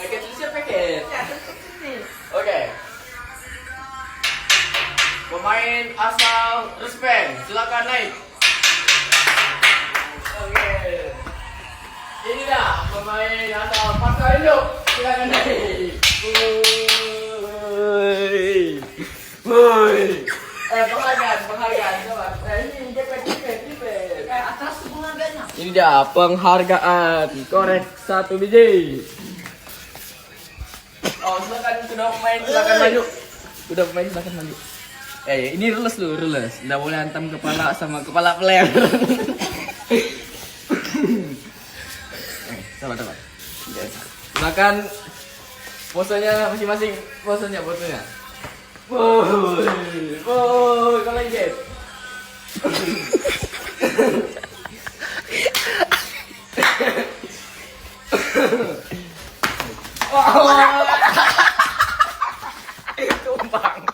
Paket siap paket. Oke. Pemain asal Respect, silakan naik. Oke. Ini dah pemain asal Pasar Induk, silakan naik. Woi. Penghargaan, coba. Ini cepet. Atas penghargaannya. Ini dia penghargaan korek 1 biji. Oh, sudah pemain silakan maju. Sudah pemain silakan maju. Ini rules lu, rules. Nggak boleh hantam kepala sama kepala player. Coba. Silakan posenya masing-masing, posenya. Woi, kalau lagi. Tumpang.